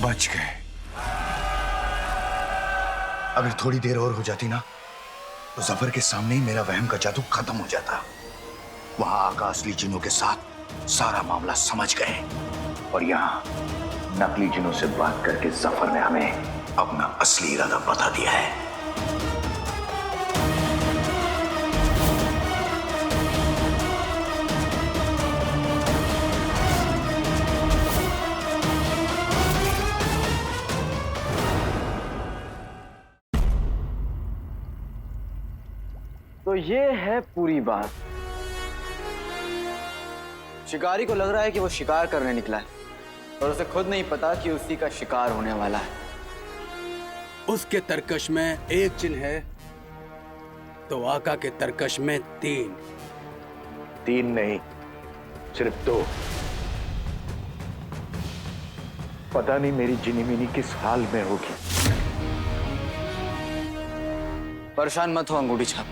बच गए। अगर थोड़ी देर और हो जाती ना तो जफर के सामने ही मेरा वहम का जादू खत्म हो जाता। वहां आका असली जिनों के साथ सारा मामला समझ गए और यहाँ नकली जिनों से बात करके जफर ने हमें अपना असली इरादा बता दिया है। तो ये है पूरी बात। शिकारी को लग रहा है कि वो शिकार करने निकला है और उसे खुद नहीं पता कि उसी का शिकार होने वाला है। उसके तरकश में एक चिन्ह है तो आका के तरकश में 3। 3 नहीं, सिर्फ 2। पता नहीं मेरी जिनी मिनी किस हाल में होगी। परेशान मत हो अंगूठी छाप,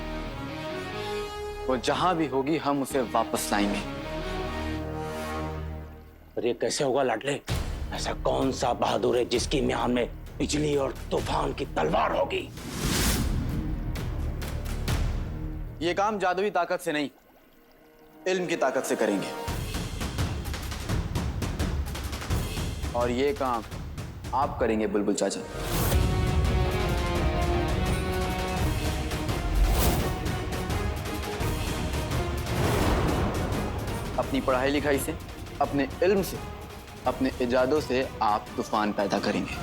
वो जहां भी होगी हम उसे वापस लाएंगे। और ये कैसे होगा लाडले? ऐसा कौन सा बहादुर है जिसकी म्यान में बिजली और तूफान की तलवार होगी? ये काम जादुई ताकत से नहीं, इल्म की ताकत से करेंगे। और ये काम आप करेंगे बुलबुल चाचा। अपनी पढ़ाई लिखाई से, अपने इल्म से, अपने इजादों से आप तूफान पैदा करेंगे।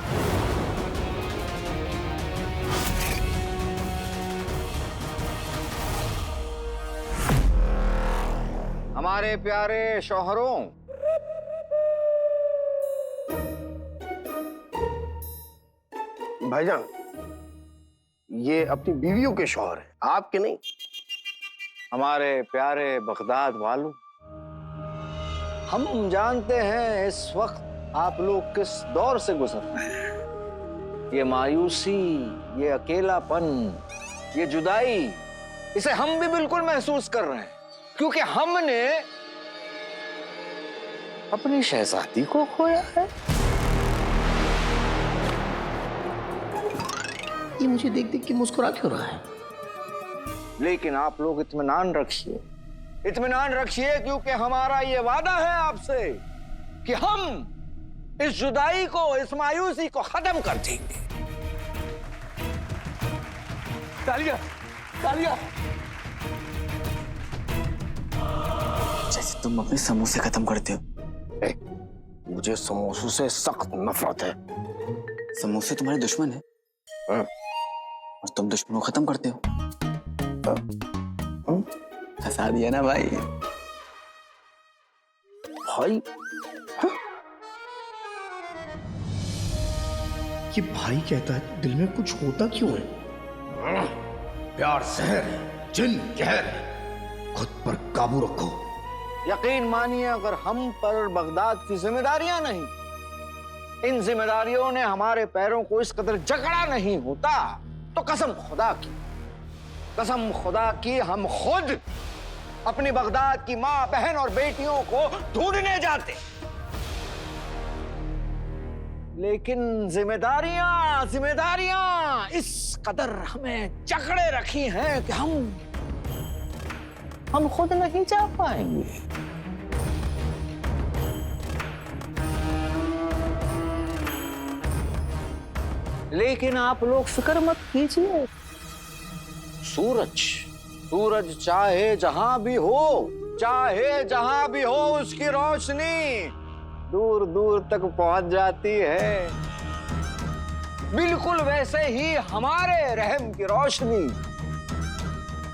हमारे प्यारे शौहरों, भाईजान, ये अपनी बीवियों के शौहर हैं, आपके नहीं। हमारे प्यारे बगदाद वालों, हम जानते हैं इस वक्त आप लोग किस दौर से गुजर रहे हैं। ये मायूसी, ये अकेलापन, ये जुदाई, इसे हम भी बिल्कुल महसूस कर रहे हैं, क्योंकि हमने अपनी शहजादी को खोया है। ये मुझे देख देख के मुस्कुरा क्यों रहा है? लेकिन आप लोग इत्मीनान रखिए, इत्मीनान रखिए, क्योंकि हमारा ये वादा है आपसे कि हम इस जुदाई को, इस मायूसी को खत्म कर देंगे। तालिया, तालिया। जैसे तुम अपने समोसे खत्म करते हो। मुझे समोसों से सख्त नफरत है। समोसे तुम्हारे दुश्मन है और तुम दुश्मन को खत्म करते हो। फंसा दिया ना भाई। भाई? ये भाई कहता है, दिल में कुछ होता क्यों है? प्यार जहर है, जिन कहर है, खुद पर काबू रखो। यकीन मानिए, अगर हम पर बगदाद की जिम्मेदारियां नहीं, इन जिम्मेदारियों ने हमारे पैरों को इस कदर जकड़ा नहीं होता, तो कसम खुदा की हम खुद अपनी बगदाद की मां, बहन और बेटियों को ढूंढने जाते। लेकिन जिम्मेदारियां इस कदर हमें जकड़े रखी हैं कि हम खुद नहीं जा पाएंगे। लेकिन आप लोग फिक्र मत कीजिए, सूरज चाहे जहां भी हो उसकी रोशनी दूर दूर तक पहुंच जाती है। बिल्कुल वैसे ही हमारे रहम की रोशनी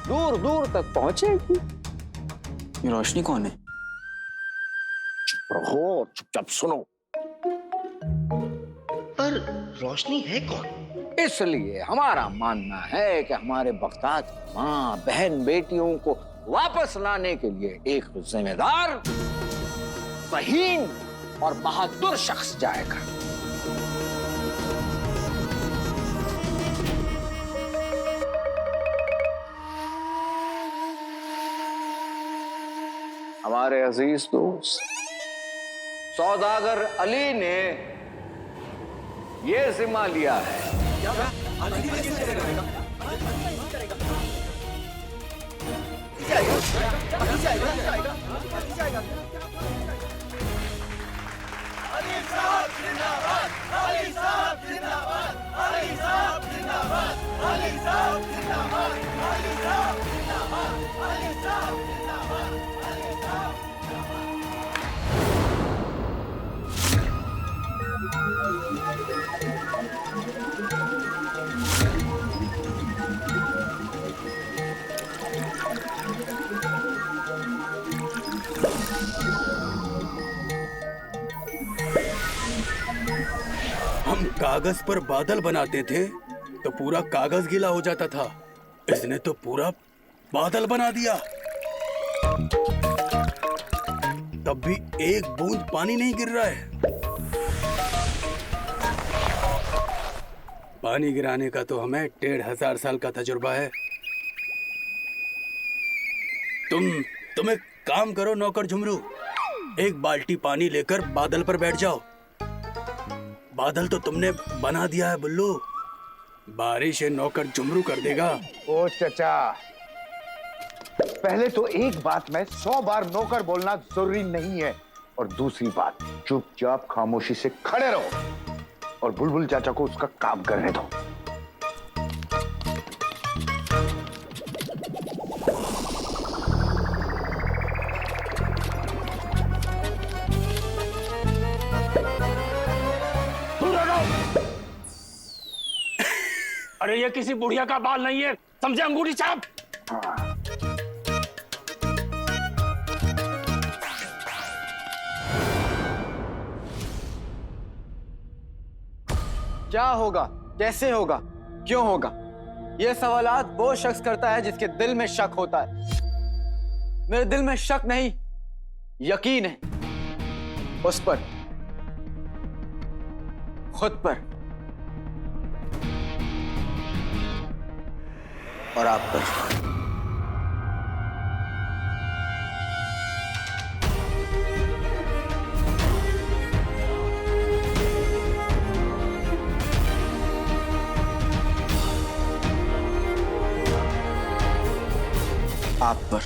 दूर दूर तक पहुंचेगी। ये रोशनी कौन है? चुप रहो, चुपचाप सुनो। पर रोशनी है कौन? इसलिए हमारा मानना है कि हमारे बगदाद की मां, बहन, बेटियों को वापस लाने के लिए एक जिम्मेदार, ज़हीन और बहादुर शख्स जाएगा। हमारे अजीज दोस्त सौदागर अली ने ये जिम्मा लिया है। हम कागज पर बादल बनाते थे तो पूरा कागज गीला हो जाता था, इसने तो पूरा बादल बना दिया। तब भी एक बूंद पानी नहीं गिर रहा है। पानी गिराने का तो हमें 1500 साल का तजुर्बा है। तुम एक काम करो नौकर झुमरू, एक बाल्टी पानी लेकर बादल पर बैठ जाओ। बादल तो तुमने बना दिया है बुल्लू, बारिश है नौकर झुमरू कर देगा। ओ चचा, पहले तो एक बात में 100 बार नौकर बोलना जरूरी नहीं है, और दूसरी बात, चुपचाप खामोशी से खड़े रहो और बुलबुल चाचा को उसका काम करने दो। अरे ये किसी बुढ़िया का बाल नहीं है, समझे अंगूठी छाप। क्या होगा, कैसे होगा, क्यों होगा, ये सवालात वो शख्स करता है जिसके दिल में शक होता है। मेरे दिल में शक नहीं, यकीन है उस पर, खुद पर और आप पर। आप पर,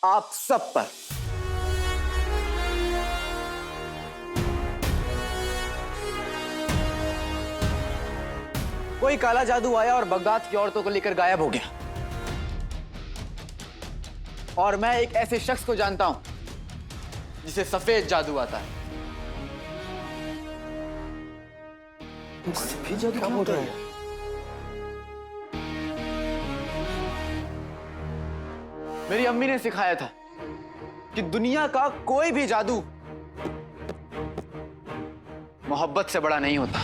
आप सब पर। कोई काला जादू आया और बगदाद की औरतों को लेकर गायब हो गया। और मैं एक ऐसे शख्स को जानता हूं जिसे सफेद जादू आता है। सफेद जादू क्या बोल रहा है? मेरी अम्मी ने सिखाया था कि दुनिया का कोई भी जादू मोहब्बत से बड़ा नहीं होता।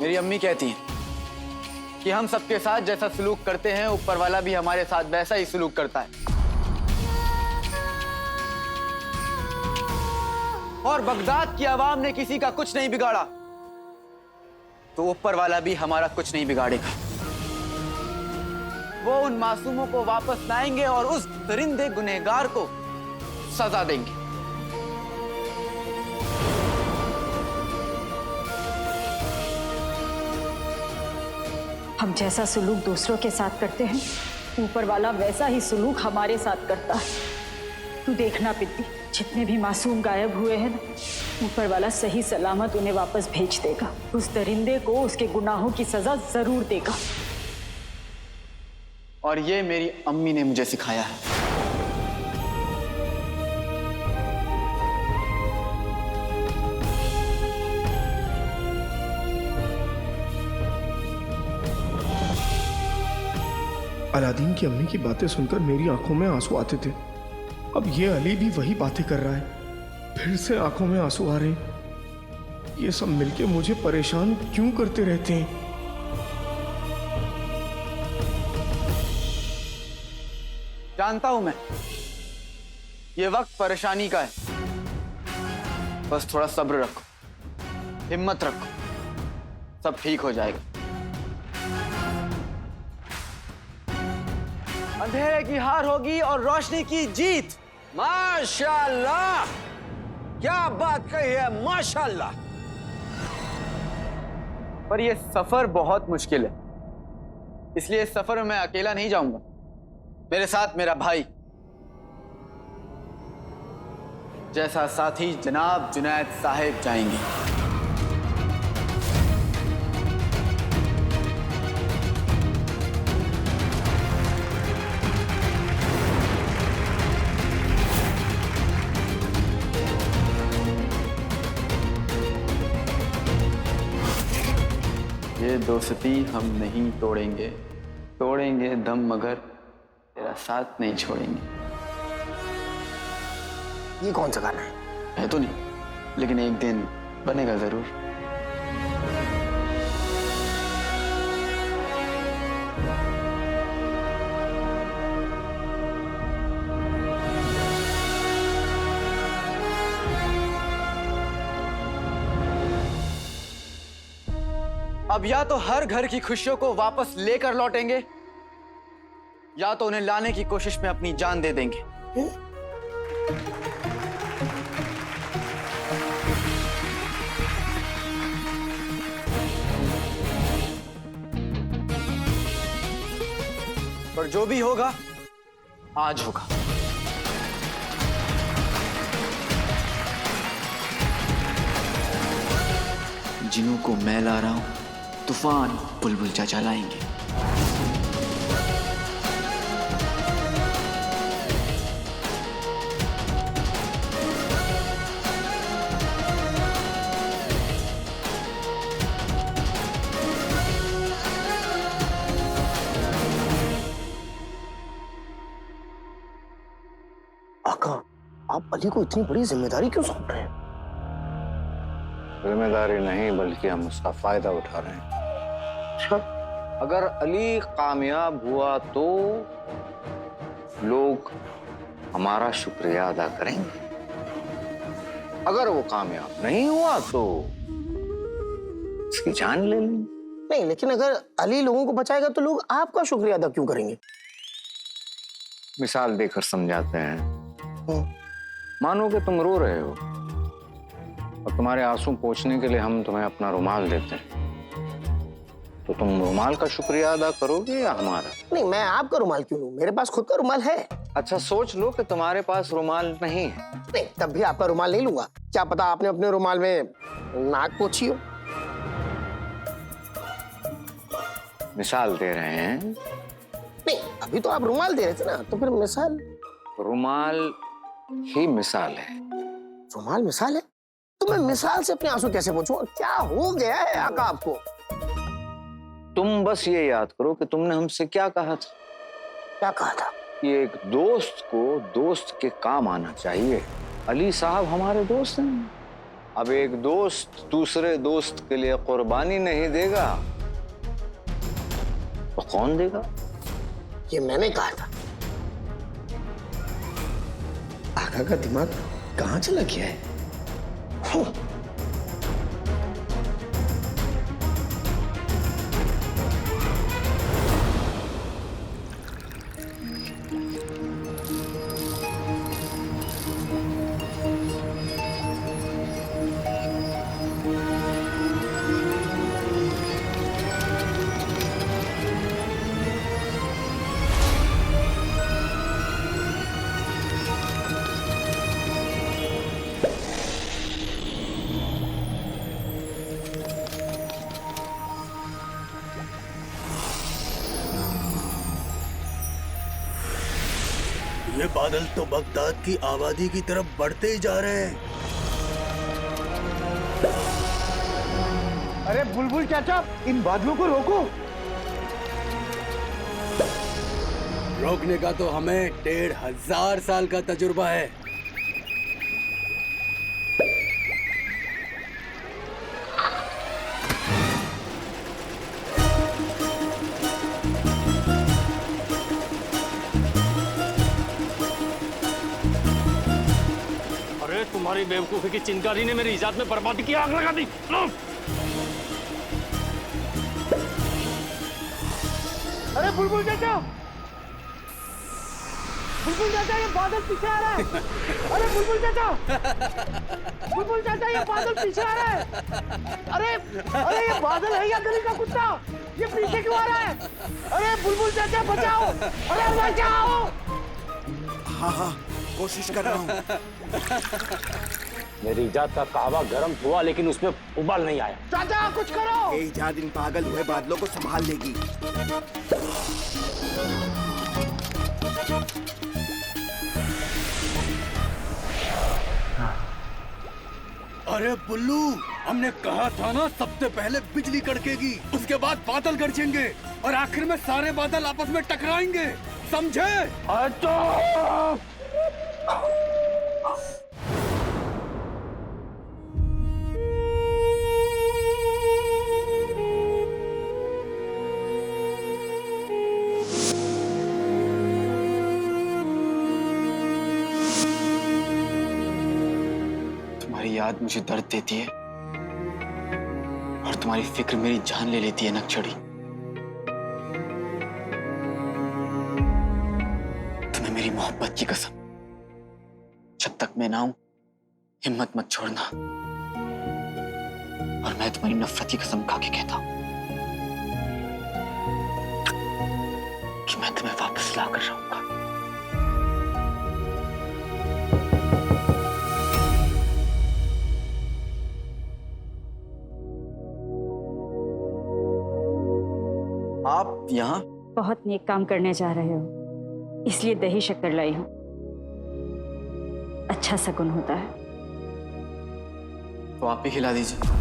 मेरी अम्मी कहती हैं कि हम सबके साथ जैसा सलूक करते हैं, ऊपर वाला भी हमारे साथ वैसा ही सलूक करता है। और बगदाद की आवाम ने किसी का कुछ नहीं बिगाड़ा तो ऊपर वाला भी हमारा कुछ नहीं बिगाड़ेगा। वो उन मासूमों को वापस लाएंगे और उस दरिंदे गुनहगार को सजा देंगे। हम जैसा सलूक दूसरों के साथ करते हैं, ऊपर वाला वैसा ही सलूक हमारे साथ करता है। तू देखना पिद्दी, जितने भी मासूम गायब हुए हैं ना, ऊपर वाला सही सलामत उन्हें वापस भेज देगा। उस दरिंदे को उसके गुनाहों की सजा जरूर देगा। और ये मेरी अम्मी ने मुझे सिखाया है। अलादीन की अम्मी की बातें सुनकर मेरी आंखों में आंसू आते थे। अब ये अली भी वही बातें कर रहा है, फिर से आंखों में आंसू आ रहे। ये सब मिलके मुझे परेशान क्यों करते रहते हैं? जानता हूं मैं, ये वक्त परेशानी का है। बस थोड़ा सब्र रखो, हिम्मत रखो, सब ठीक हो जाएगा। अंधेरे की हार होगी और रोशनी की जीत। माशाल्लाह, क्या बात कही है, माशाल्लाह। पर यह सफर बहुत मुश्किल है, इसलिए इस सफर में मैं अकेला नहीं जाऊंगा। मेरे साथ मेरा भाई, जैसा साथी जनाब जुनैद साहिब जाएंगे। ये दोस्ती हम नहीं तोड़ेंगे, तोड़ेंगे दम मगर तेरा साथ नहीं छोड़ेंगे। ये कौन सा गाना है तो नहीं, लेकिन एक दिन बनेगा जरूर। अब या तो हर घर की खुशियों को वापस लेकर लौटेंगे, या तो उन्हें लाने की कोशिश में अपनी जान दे देंगे। पर जो भी होगा आज होगा। जिनों को मैं ला रहा हूं, तूफान बुलबुल चाचा लाएंगे। अली को इतनी बड़ी जिम्मेदारी क्यों सौंप रहे हैं? जिम्मेदारी नहीं बल्कि हम उसका फायदा उठा रहे हैं। अच्छा, अगर अली कामयाब हुआ तो लोग हमारा शुक्रिया अदा करेंगे, अगर वो कामयाब नहीं हुआ तो उसकी जान ले लेंगे। नहीं, लेकिन अगर अली लोगों को बचाएगा तो लोग आपका शुक्रिया अदा क्यों करेंगे? मिसाल देकर समझाते हैं। मानो कि तुम रो रहे हो और तुम्हारे आंसू पोंछने के लिए हम तुम्हें अपना रुमाल देते हैं, तो तुम रुमाल का शुक्रिया अदा करोगे या हमारा? नहीं, मैं आपका रुमाल क्यों लूं? मेरे पास खुद का रुमाल है। अच्छा, सोच लो कि तुम्हारे पास रुमाल नहीं है। नहीं, तब भी आपका रुमाल नहीं लूंगा। क्या पता आपने अपने रुमाल में नाक पोंछी हो। मिसाल दे रहे हैं। नहीं, अभी तो आप रुमाल दे रहे थे ना, तो फिर मिसाल? रुमाल ही मिसाल है। रुमाल मिसाल है? तो मैं मिसाल से अपने आंसू कैसे पोंछूं? क्या हो गया है आका आपको? तुम बस ये याद करो कि तुमने हमसे क्या कहा था। क्या कहा था? कि एक दोस्त को दोस्त के काम आना चाहिए। अली साहब हमारे दोस्त हैं। अब एक दोस्त दूसरे दोस्त के लिए कुर्बानी नहीं देगा तो कौन देगा? ये मैंने कहा था। आका का दिमाग कहां चला गया है? ये बादल तो बगदाद की आबादी की तरफ बढ़ते ही जा रहे हैं। अरे बुलबुल चाचा, इन बादलों को रोको। रोकने का तो हमें 1500 साल का तजुर्बा है। तुम्हारी बेवकूफी की चिंगारी ने मेरी इजाद में बर्बादी की आग लगा दी। अरे बुलबुल चाचा, बुलबुल चाचा, ये बादल पीछे आ रहा है। अरे बुलबुल चाचा, बुलबुल चाचा, ये बादल पीछे आ रहा है। अरे अरे, ये बादल है या गली का कुत्ता? ये पीछे क्यों आ रहा है? अरे बुलबुल चाचा, बचाओ! अरे बचाओ! हाँ हाँ, कोशिश कर रहा हूँ। मेरी इजाद का कहवा गर्म हुआ लेकिन उसमें उबाल नहीं आया। चाचा कुछ करो। ये इजाद इन पागल हुए बादलों को संभाल लेगी। अरे बुल्लू, हमने कहा था ना सबसे पहले बिजली कड़केगी, उसके बाद बादल गरजेंगे और आखिर में सारे बादल आपस में टकराएंगे, समझे? अच्छा। तुम्हारी याद मुझे दर्द देती है और तुम्हारी फिक्र मेरी जान ले लेती है नक्चड़ी। तुम्हें मेरी मोहब्बत की कसम, जब तक मैं ना हूं हिम्मत मत छोड़ना। और मैं तुम्हारी नफरत की कसम खा के कहता हूं कि मैं तुम्हें वापस ला कर रहूंगा। आप यहाँ बहुत नेक काम करने जा रहे हो, इसलिए दही शक्कर लाई हूं। अच्छा शगुन होता है। तो आप ही खिला दीजिए।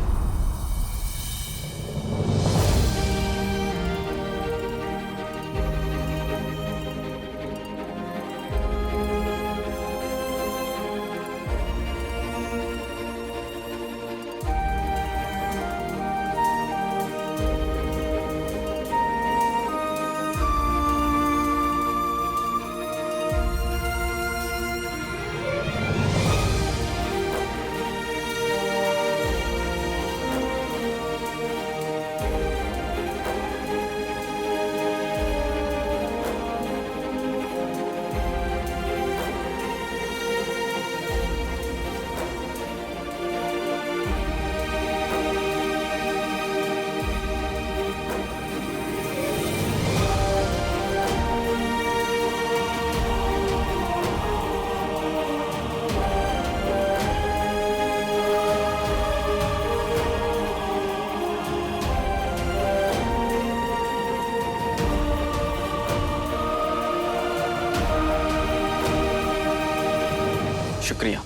शुक्रिया।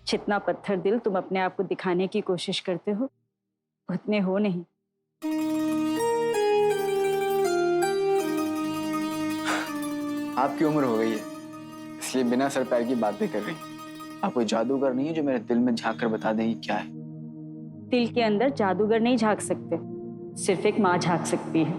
जितना पत्थर दिल तुम अपने आप को दिखाने की कोशिश करते हो उतने हो नहीं। आपकी उम्र हो गई है, इसलिए बिना सर पैर की बातें कर रही। आप कोई जादूगर नहीं है जो मेरे दिल में झांक कर बता देंगी क्या है। दिल के अंदर जादूगर नहीं झांक सकते, सिर्फ एक माँ झांक सकती है।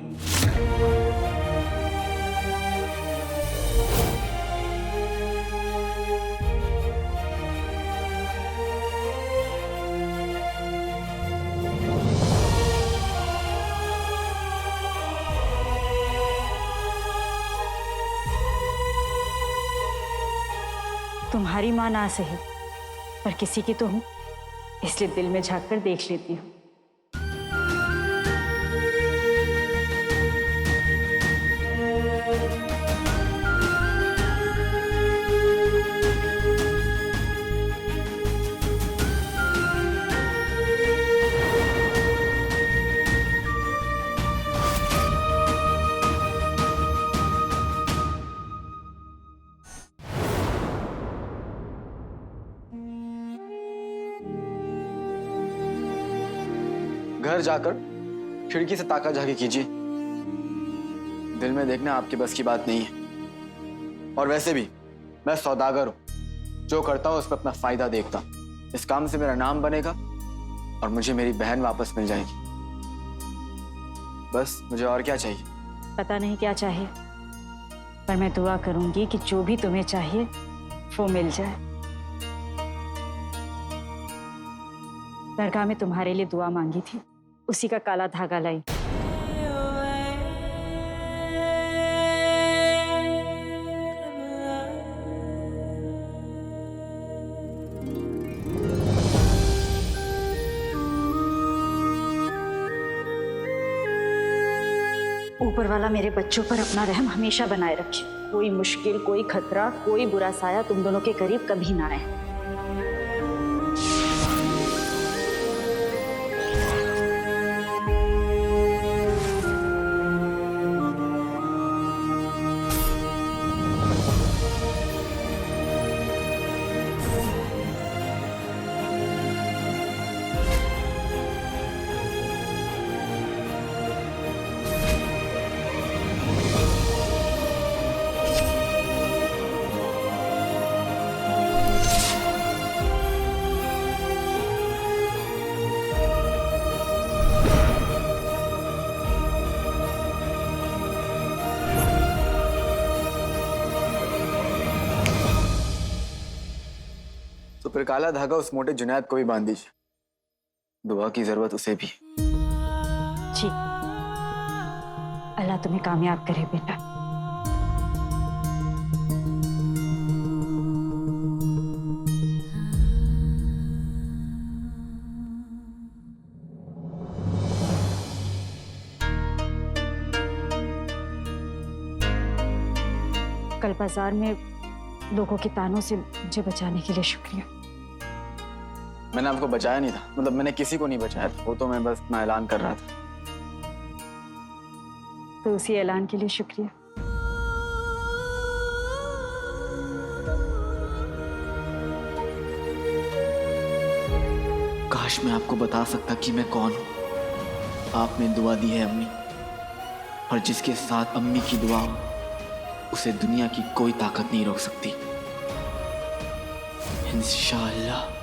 तुम्हारी माँ ना सही पर किसी की तो हूँ, इसलिए दिल में झांक कर देख लेती हूँ। घर जाकर खिड़की से ताका झाकी कीजिए। दिल में देखना आपके बस की बात नहीं है। और वैसे भी मैं सौदागर हूं, जो करता हूं उस पर अपना फायदा देखता। इस काम से मेरा नाम बनेगा और मुझे मेरी बहन वापस मिल जाएगी। बस मुझे और क्या चाहिए? पता नहीं क्या चाहिए, पर मैं दुआ करूंगी कि जो भी तुम्हें चाहिए वो मिल जाए। दरगाह में तुम्हारे लिए दुआ मांगी थी, उसी का काला धागा लाई। ऊपर वाला मेरे बच्चों पर अपना रहम हमेशा बनाए रखे। कोई मुश्किल, कोई खतरा, कोई बुरा साया तुम दोनों के करीब कभी ना आए। तो फिर काला धागा उस मोटे जुनैद को भी बांध दीजिए। दुआ की जरूरत उसे भी। जी, अल्लाह तुम्हें कामयाब करे बेटा। कल बाजार में लोगों के तानों से मुझे बचाने के लिए शुक्रिया। मैंने आपको बचाया नहीं था, मतलब मैंने किसी को नहीं बचाया था, वो तो मैं बस अपना ऐलान कर रहा था। तो उसी ऐलान के लिए शुक्रिया। काश मैं आपको बता सकता कि मैं कौन हूं। आपने दुआ दी है अम्मी, और जिसके साथ अम्मी की दुआ हो उसे दुनिया की कोई ताकत नहीं रोक सकती। इंशाअल्लाह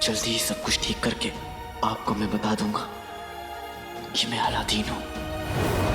जल्दी ही सब कुछ ठीक करके आपको मैं बता दूंगा कि मैं अलादीन हूं।